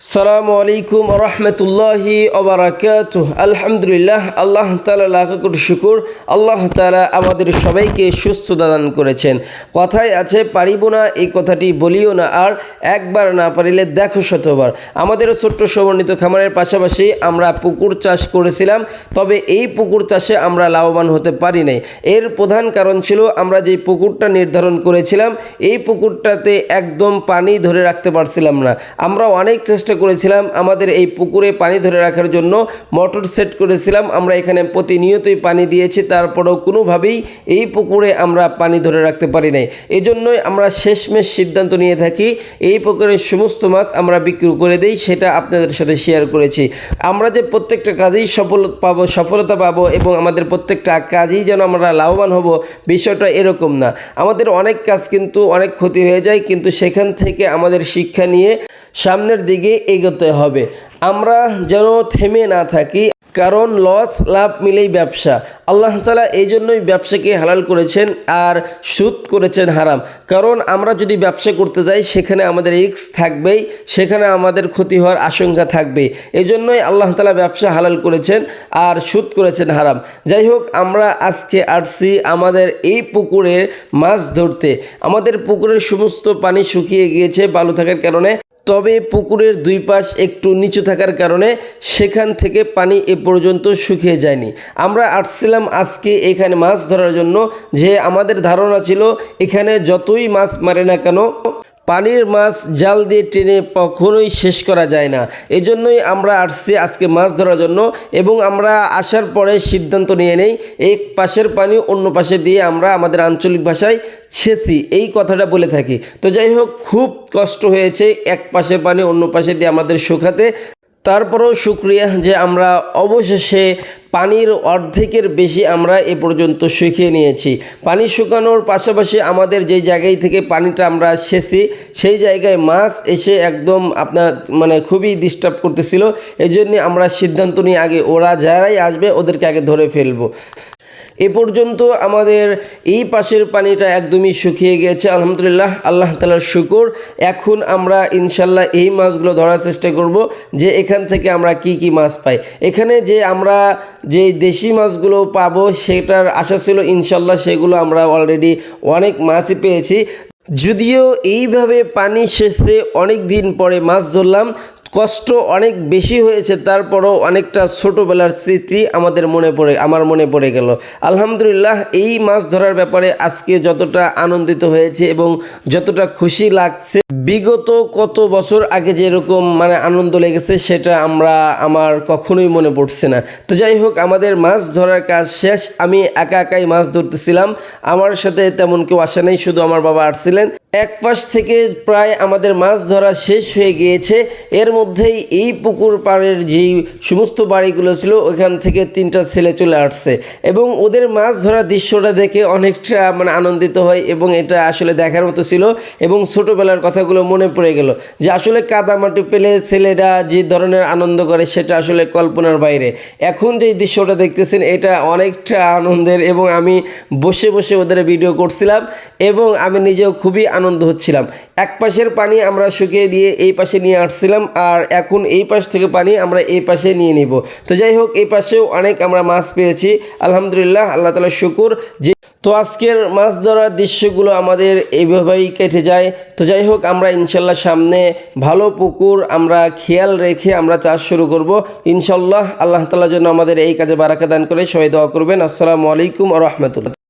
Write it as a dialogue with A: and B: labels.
A: আসসালামু আলাইকুম ওয়া রাহমাতুল্লাহি ওয়া বারাকাতুহু। আলহামদুলিল্লাহ, আল্লাহ তাআলা লাখ কোটি শুকর। আল্লাহ তাআলা আমাদের সবাইকে সুস্থতা দান করেছেন। কথায় আছে, পারিব না এই কথাটি বলিও না, আর একবার না পারিলে দেখো শতবার। আমাদেরও ছোট্ট সমন্বিত খামারের পাশাপাশি আমরা পুকুর চাষ করেছিলাম, তবে এই পুকুর চাষে আমরা লাভবান হতে পারি নাই। এর প্রধান কারণ ছিল, আমরা যেই পুকুরটা নির্ধারণ করেছিলাম এই পুকুরটাতে একদম পানি ধরে রাখতে পারছিলাম না। আমরা অনেক চেষ্টা করেছিলাম আমাদের এই পুকুরে পানি ধরে রাখার জন্য, মোটর সেট করেছিলাম, আমরা এখানে প্রতিনিয়তই পানি দিয়েছি, তারপরেও কোনোভাবেই এই পুকুরে আমরা পানি ধরে রাখতে পারি নাই। এই জন্যই আমরা শেষমেশ সিদ্ধান্ত নিয়ে থাকি এই পুকুরের সমস্ত মাছ আমরা বিক্রি করে দিই, সেটা আপনাদের সাথে শেয়ার করেছি। আমরা যে প্রত্যেকটা কাজেই সফলতা পাবো এবং আমাদের প্রত্যেকটা কাজেই যেন আমরা লাভবান হব, বিষয়টা এরকম না। আমাদের অনেক কাজ কিন্তু অনেক ক্ষতি হয়ে যায়, কিন্তু সেখান থেকে আমাদের শিক্ষা নিয়ে সামনের দিকে এগোতে হবে। আমরা যেন থেমে না থাকি, কারণ লস লাভ মিলেই ব্যবসা। আল্লাহ তাআলা এই জন্যই ব্যবসাকে হালাল করেছেন আর সুদ করেছেন হারাম। কারণ আমরা যদি ব্যবসা করতে যাই সেখানে আমাদের রিস্ক থাকবেই, সেখানে আমাদের ক্ষতি হওয়ার আশঙ্কা থাকবেই। এই জন্যই আল্লাহ তাআলা ব্যবসা হালাল করেছেন আর সুদ করেছেন হারাম। যাই হোক, আমরা আজকে আসছি আমাদের এই পুকুরের মাছ ধরতে। আমাদের পুকুরের সমস্ত পানি শুকিয়ে গিয়েছে বালু থাকার কারণে, তবে পুকুরের দুই পাশ একটু নিচু থাকার কারণে সেখান থেকে পানি এ পর্যন্ত শুকিয়ে যায়নি। আমরা আসছিলাম আজকে এখানে মাছ ধরার জন্য, যে আমাদের ধারণা ছিল এখানে যতই মাছ মারে না কেন পানির মাছ জাল দিয়ে টেনে কখনোই শেষ করা যায় না। এই জন্যই আমরা আসছি আজকে মাছ ধরার জন্য, এবং আমরা আসার পরে সিদ্ধান্ত নিয়ে নেই এক পাশের পানি অন্য পাশে দিয়ে আমরা আমাদের আঞ্চলিক ভাষায় ছেঁচি, এই কথাটা বলে থাকি। তো যাই হোক, খুব কষ্ট হয়েছে এক পাশের পানি অন্য পাশে দিয়ে আমাদের শুকাতে। তারপরেও শুক্রিয়া যে আমরা অবশেষে পানির অর্ধেকের বেশি আমরা এ পর্যন্ত শুকিয়ে নিয়েছি। পানি শুকানোর পাশাপাশি আমাদের যে জায়গায় থেকে পানিটা আমরা ছেঁচি সেই জায়গায় মাছ এসে একদম খুবই ডিস্টার্ব করতেছিল। এই জন্যে আমরা সিদ্ধান্ত নিয়ে আগে ওরা যারাই আসবে ওদেরকে আগে ধরে ফেলবো। এ পর্যন্ত আমাদের এই পাশের পানিটা একদমই শুকিয়ে গিয়েছে। আলহামদুলিল্লাহ, আল্লাহ তাআলার শুকর। এখন আমরা ইনশাল্লাহ এই মাছগুলো ধরার চেষ্টা করব, যে এখান থেকে আমরা কি কি মাছ পাই। এখানে যে আমরা যে দেশি মাছগুলো পাবো সেটার আশা ছিল, ইনশাল্লাহ সেগুলো আমরা অলরেডি অনেক মাছই পেয়েছি। যদিও এইভাবে পানি শেষে অনেক দিন পরে মাছ ধরলাম, কষ্ট অনেক বেশি হয়েছে, তারপরও অনেকটা ছোটোবেলার স্মৃতি আমার মনে পড়ে গেল। আলহামদুলিল্লাহ, এই মাছ ধরার ব্যাপারে আজকে যতটা আনন্দিত হয়েছে এবং যতটা খুশি লাগছে, বিগত কত বছর আগে যেরকম আনন্দ লেগেছে সেটা আমার কখনোই মনে পড়ছে না। তো যাই হোক, আমাদের মাছ ধরার কাজ শেষ। আমি একাই মাছ ধরতেছিলাম, আমার সাথে তেমন কেউ আসে নাই, শুধু আমার বাবা আসছিলেন। এক পাশ থেকে প্রায় আমাদের মাছ ধরা শেষ হয়ে গিয়েছে। এর মধ্যেই এই পুকুর পাড়ের যেই সমস্ত বাড়িগুলো ছিল ওইখান থেকে 3টা ছেলে চলে আসছে, এবং ওদের মাছ ধরার দৃশ্যটা দেখে অনেকটা আনন্দিত হয়, এবং এটা আসলে দেখার মতো ছিল। এবং ছোটোবেলার কথাগুলো মনে পড়ে গেল, যে আসলে কাদামাটি পেলে ছেলেরা যে ধরনের আনন্দ করে সেটা আসলে কল্পনার বাইরে। এখন যে দৃশ্যটা দেখতেছেন এটা অনেকটা আনন্দের, এবং আমি বসে বসে ওদের ভিডিও করছিলাম এবং আমি নিজেও খুবই আনন্দ হচ্ছিলাম। এক পাশের পানি আমরা শুকিয়ে দিয়ে এই পাশে নিয়ে আসছিলাম, আর এখন এই পাশ থেকে পানি আমরা এই পাশে নিয়ে নিব। তো যাই হোক, এই পাশেও অনেক আমরা মাছ পেয়েছি আলহামদুলিল্লাহ, আল্লাহ তাআলার শুকর। তো আজকের মাছ ধরার দৃশ্যগুলো আমাদের এইভাবেই কেটে যায়। তো যাই হোক, আমরা ইনশাল্লাহ সামনে ভালো পুকুর আমরা খেয়াল রেখে আমরা চাষ শুরু করব ইনশাল্লাহ। আল্লাহ তাআলা যেন আমাদের এই কাজে বারাকা দান করে। সবাই দোয়া করবেন। আসসালামু আলাইকুম ওয়া রাহমাতুল্লাহ।